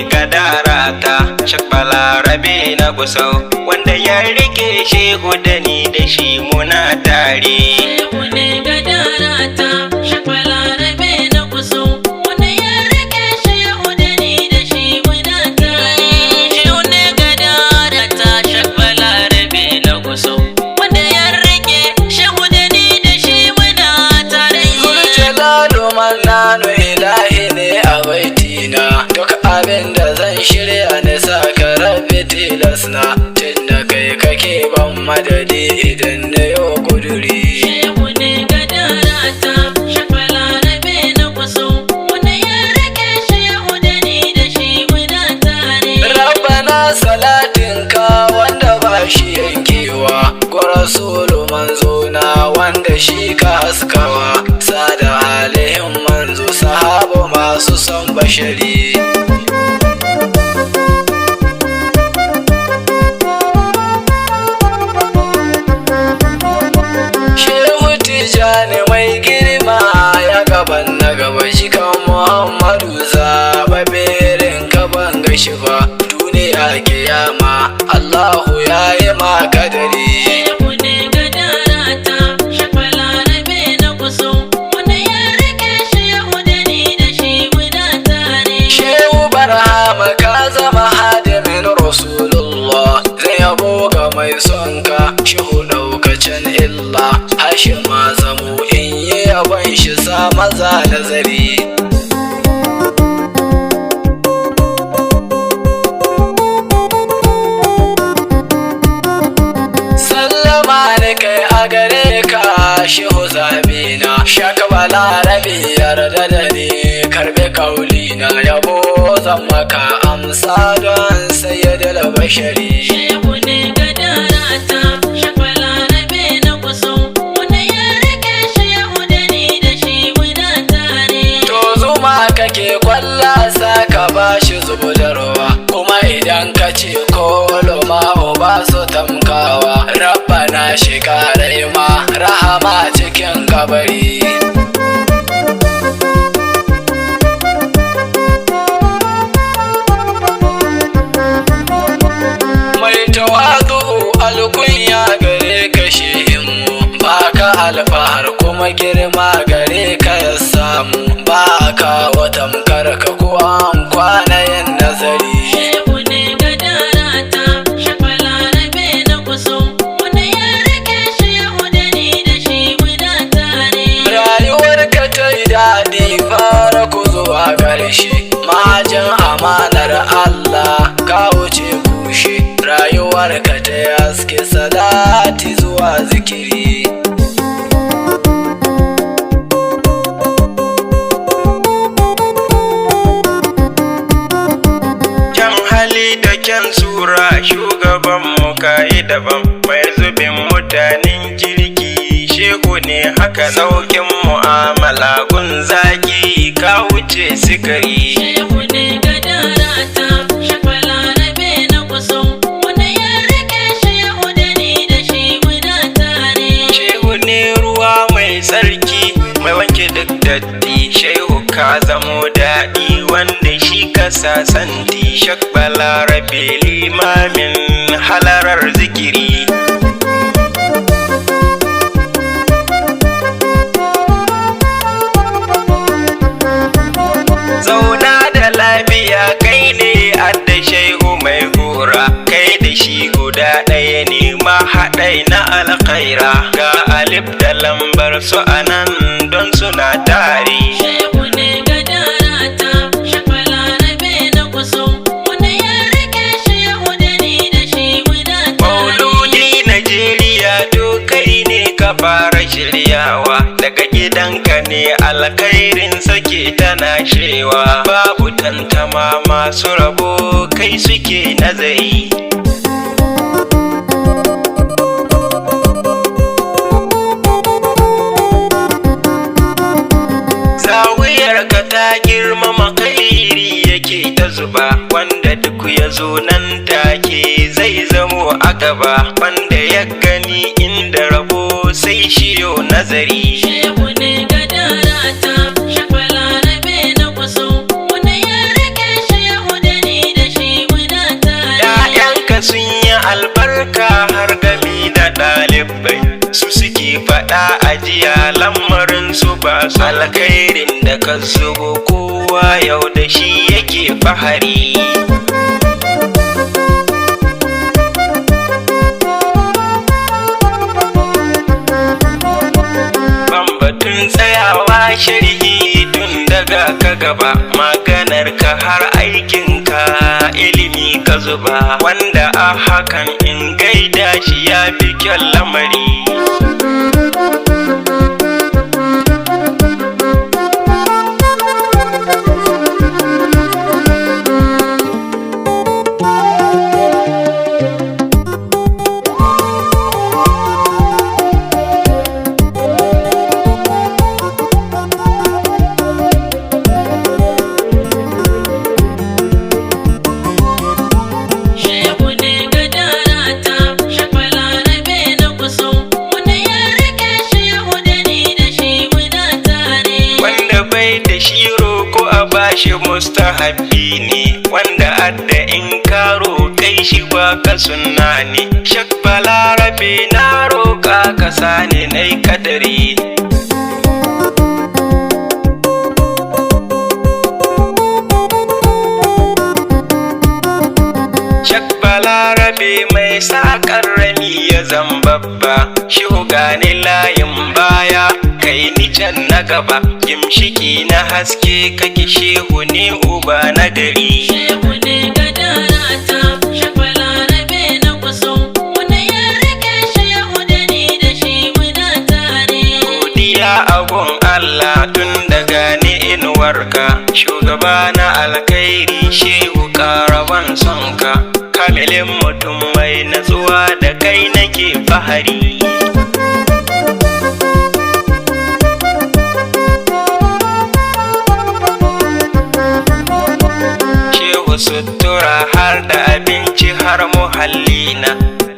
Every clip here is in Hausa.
gadarata Shak Balarabe na Gusau wanda ya rike shehu da ni da shi muna tare. Shehu ne gadarata Shak Balarabe na Gusau wanda ya rike shehu da ni da shi muna tare. Shehu ne gadarata Shak Balarabe na Gusau wanda ya rike shehu da ni da shi muna tare. Jalalu Mannanu ilahi ne a baitina, duk abin da zan shirya na saka rabbi tilasna, tunda kai kake ban madadi idan na yo kuduri. Shehu ne gadarata Shak Balarabe na Gusau wanda ya rike shehu da ni da shi muna tare. Rabbana salatinka wanda ba shi yankewa, ga rasulu manzona wanda shi ka haskawa, sada alihin manzo sahaba masu son bashari. Shehu Tijjani mai girma ya gaban na gaba shi kan Muhammadu zaɓaɓɓe irin ka ban gashi ba, duniya kiyama Allahu ya yi ma kadari. Shehu ne gadarata Shak Balarabe na Gusau wanda ya rike shehu da ni da shi muna tare. Shehu Barhama ka zama hadimin Rasulullah, zai yabo ga mai son ka shehu daukacin illa, Hashima zamo in yi yabon shi sa maza nazari. Sallama da kai a gare ka shehu zabina, Shak Balarabe yarda da ni karbe kaulina, yabo zan maka amsa don sayyidul bashari. Shehu ne gadarata Shak Balarabe na Gusau wanda ya rike shehu da ni da shi muna tare. To zuma kake kwalla saka bashi zubudarwa, kuma idan ka ce kolo ma'o ba su tamkawa, rabbana shiga raima rahama cikin kabari. Mai tawadu alkunya gare ka shehinmu, baka alfahar kuma girma gare ka ya samu, baka watamkar ka ko an kwana yin nazari. Shehu ne gadarata Shak Balarabe na Gusau wanda ya rike shehu da ni da shi muna tare. Rayuwar ka ta yi daɗi fara ku zuwa ƙarshe, majin amanar Allah ka wuce kushe, rayuwar ka ta yi haske salati zuwa zikiri. Kyan hali da kyan sura shugaban mu kayi daban, mai zubin mutanen kirki shehu ne haka saukin mu'amala gun zaki ka wuce sikari. Shehu ne gadarata Shak Balarabe na Gusau wanda ya rike shehu da ni da shi muna tare. Shehu ne ruwa mai tsarki mai wanke duk datti, shehu ka zamo daɗi wanda shi ka sasanti, Shak Balarabe limamin halarar zikiri. Zauna da lafiya kai ne adda shehu mai gora, kai da shi guda ɗaya ne ma haɗai na alkhaira, ga alif da lambar su anan don suna tare. Shehu ne gadarata Shak Balarabe na Gusau wanda ya rike shehu da ni da shi muna tare. Mauludi Najeriya dokai ne ka fara shiryawa, daga gidanka ne alkhairin sake tana shewa, babu tantama masu rabo kai suke nazari. Zawiyarka ta girmama kairi yake ta zuba, wanda duk ya zo nan take zai zamo a gaba, wanda ya gani inda rabo sai shiyo nazari. Shehu ne gadarata Shak Balarabe na Gusau wanda ya rike shehu da ni faɗa ajiya lamarin su ba su alkhairin da ka zubo kowa yau da shi yake fahari. Bambatun tsayawa sharhi tun daga ka gaba maganar ka har aikin ka ilimi ka zuba wanda a hakan in gaida shi ya fi kyan lamari. Shi mustahabbi ne wanda adda in karo kai shi ba ka sunna ne. Shak Balarabe na roƙa ka sani nai kadari. Shak Balarabe mai sa ƙarrami ya zambabba shi gane layin baya kai ni can na gaba gimshiki na haske kake shehu ne uba na gari. Shehu ne gadarata Shak Balarabe na kuso wanda ya rike shehu da ni da shi muna tare. Godiya abun Allah tun daga ni inuwarka shugaba na alkhairi shehu karaban sonka kamilin mutum mai natsuwa da kai nake fahari. Sutura har da abinci har muhallina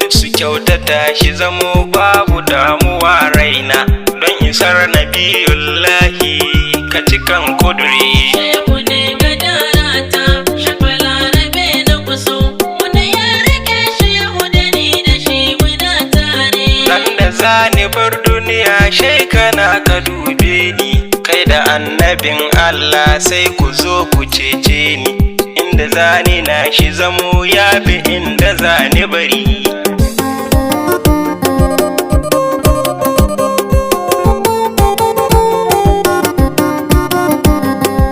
duk su kyautata shi zamo babu damuwa raina don isar nabiyullahi ka cikan kuduri. Shehu ne gadarata Shak Balarabe na kuso wanda ya rike shehu da ni da shi muna tare. Nan da zani bar duniya shaikana ka dube ni kai da annabin Allah sai ku zo ku cece ni. Inda zani na shi zamo ya fi inda zani bari.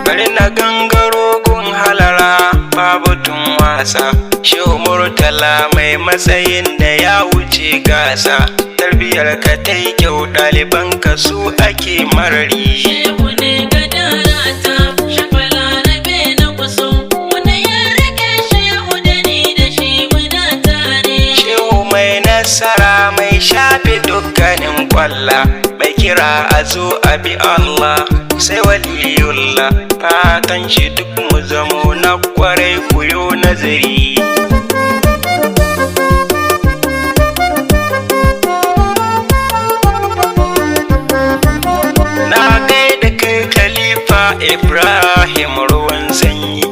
Bari na gangaro gun halara babu tun wasa shehu Murtala mai matsayin da ya wuce gasa tarbiyar ka ta yi kyau ɗaliban ka su ake marari. Shehu ne gadarata Shak Balarabe na kuso wanda ya rike shehu da ni da shi muna tare. Shehu mai nasara mai shafe dukkanin kwalla mai kira a zo a bi Allah sai waliyullah fatan shi duk mu zamo na kwarai kuyo nazari. Na gaida kai Khalifa Ibrahim ruwan sanyi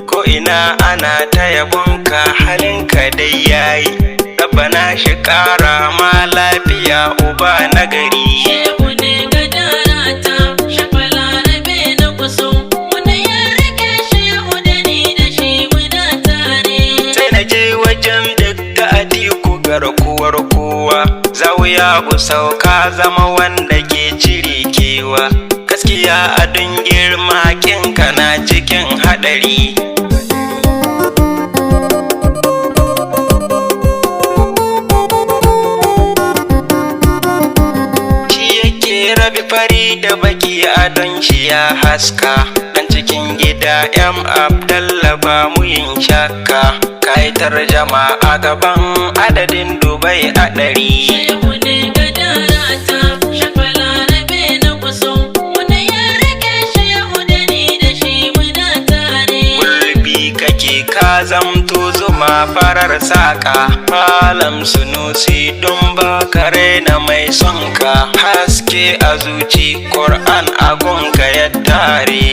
ko ina ana ta yabonka halinka dai yayi Rabbana shi ƙara ma lafiya uba na gari. Shehu ne gadarata Shak Balarabe na kuso wanda ya rike shehu da ni da shi muna tare. Sai na je wajen Dakta Atiku garkuwar kowa zawiya ku sauka zama wanda ke cire kewa gaskiya adon girma kinka na cikin haɗari. Rabi fari da baki adon shi ya haska dan cikin gida M Abdallah ba mu yin shakka kai tarjama a gaban adadin Dubai a ɗari. Shehu ne gadarata Shak Balarabe na kuso wanda ya rike shehu da ni da shi muna tare. Gulbi kake ka zamto zuma farar saka malam Sunusi don ba kare na mai sonka haske a zuci Qur'an agunka ya tare.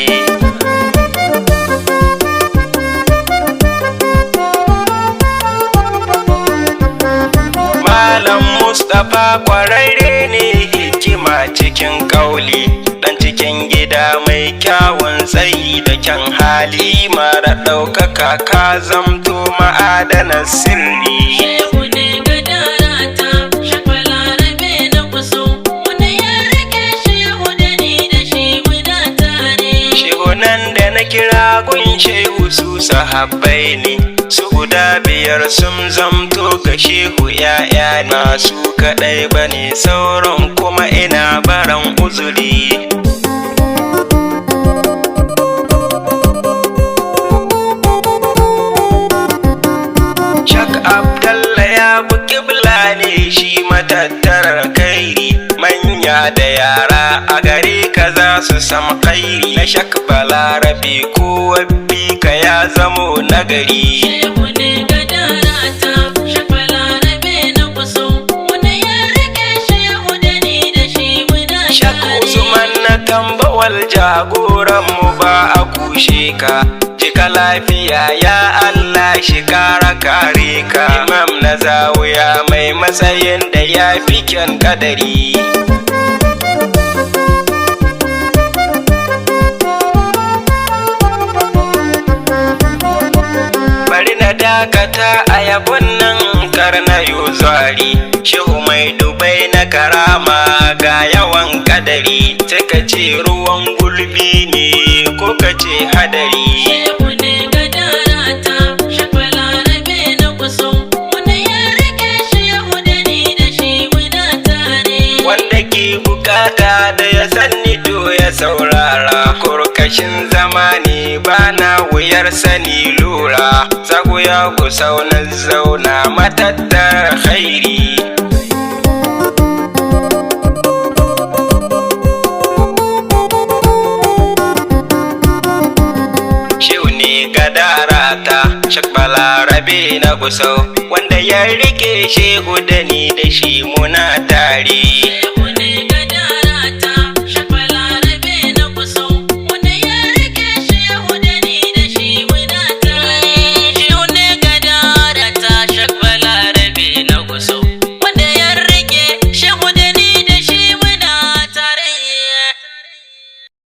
Malam Mustapha kwararre ne hikima hikima cikin kauli, dan cikin gida mai kyawun tsayi da kyan hali, mara ɗaukaka ka zamto ma'adanar sirri. Shehu ne gadara ta Balarabe na kuso, wanda ya rike shehu da ni da shi muna tare. Shehunan da na kira gun shehu su sahabbai ne, su guda biyar sun zamto ga shehu ya'ya ne, masu kaɗai bane sauran kuma ina baran uzuri. Shak Abdallah ya bu kibla ne shi matattarar kairi, manya da yara a gare ka za su sam kairi. Na Shak Balarabe ko wabbi ka ya zamo nagari. Shehu ne gadara ta Balarabe na kuso, wanda ya rike shehu da ni da shi muna tare. Shak Usman na tambawal jagoran mu ba a kushe ka, cika lafiya ya Allah shi kara kare ka. Imam na zawiya mai matsayin da ya fi kyan kadari. Bari na dakata a yabon nan karnayo zari, shehu mai dubai na karama ga yawan kadari, sai ka ce ruwan gulbi ne ko ka ce hadari. Shehu ne gadara ta Balarabe na kuso, wanda ya rike shehu da ni da shi muna tare. Wanda ke bukata da ya sanni to ya saurara, kurkashin zamani bana wuyar sani lura, zago ya ku na zauna matattar khairi. Shehu ne gadara ta Shak Balarabe na Gusau, wanda ya rike shehu da ni da shi muna tare.